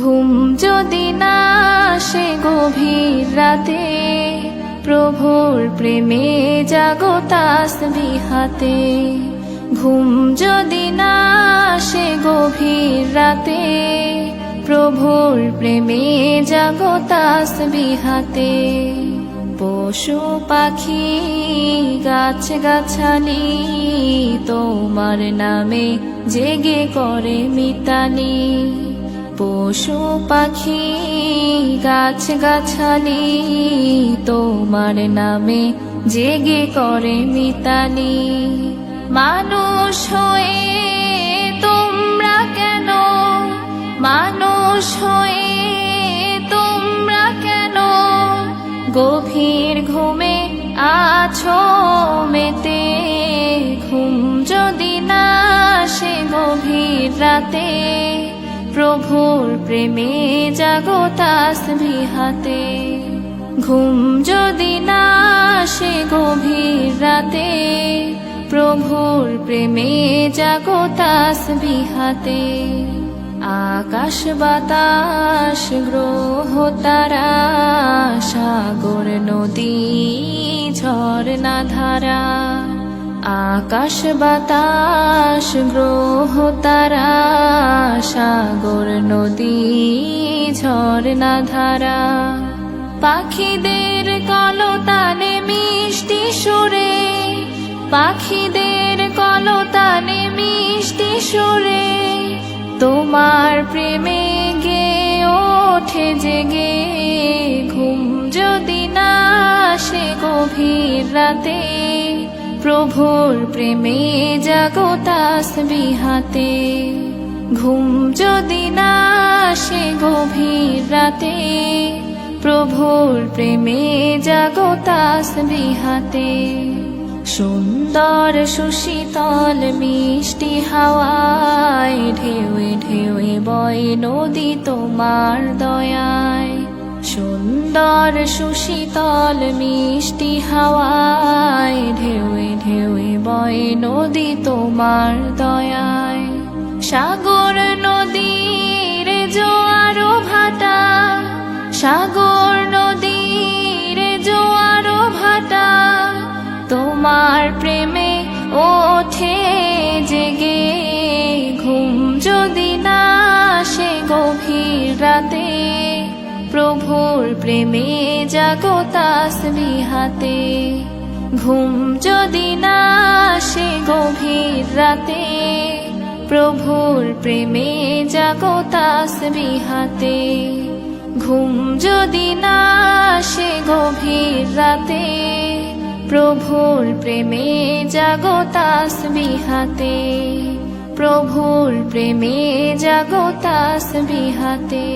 ঘুম যদি না আসে গভীর রাতে, প্রভুর প্রেমে জাগো তাসবিহ হাতে। ঘুম যদি না আসে গভীর রাতে, প্রভুর প্রেমে জাগো তাসবিহ হাতে। পশু পাখি গাছ গাছালি তোমার নামে জেগে করে মিতালি। পশু পাখি গাছ গাছালি তোমার নামে জেগে করে মিতালি। মানুষ হয়ে তোমরা কেন, মানুষ হয়ে তোমরা কেন গভীর ঘুমে আছো মেতে। ঘুম যদি না আসে গভীর রাতে, প্রভুর প্রেমে জাগো তাসবিহ হাতে। ঘুম যদি না আসে গভীর রাতে, প্রভুর প্রেমে জাগো তাসবিহ হাতে। আকাশ বাতাস গ্রহ তারা, সাগর নদী ঝরনা ধারা। আকাশ বাতাস গ্রহ তারা, সাগর নদী ঝরনা ধারা। পাখিদের কলতানে মিষ্টি সুরে, পাখিদের কলতানে মিষ্টি সুরে তোমার প্রেমে গে ওঠে জেগে। ঘুম যদি না আসে গভীর রাতে, প্রভুর প্রেমে জাগো তাসবিহ হাতে। ঘুম যদি না আসে গভীর রাতে, প্রভুর প্রেমে জাগো তাসবিহ হাতে। সুন্দর সুশীতল মিষ্টি হাওয়ায় ঢেউয়ে ঢেউয়ে বয় নদী তোমার দয়ায়। সুন্দর সুশীতল মিষ্টি হাওয়ায় ঢেউয়ে ঢেউয়ে বয় নদী তোমার দয়ায়। সাগর নদীর জোয়ার ভাটা, সাগর নদীর জোয়ার ভাটা তোমার প্রেমে ওঠে জেগে। ঘুম যদি না আসে গভীর রাতে, প্রভুর প্রেমে জাগো তাসবিহ হাতে। ঘুম যদি না আসে গভীর রাতে, প্রভুর প্রেমে জাগো তাসবিহ হাতে। ঘুম যদি না আসে গভীর রাতে, প্রভুর প্রেমে জাগো তাসবিহ হাতে। প্রভুর প্রেমে জাগো তাসবিহ হাতে।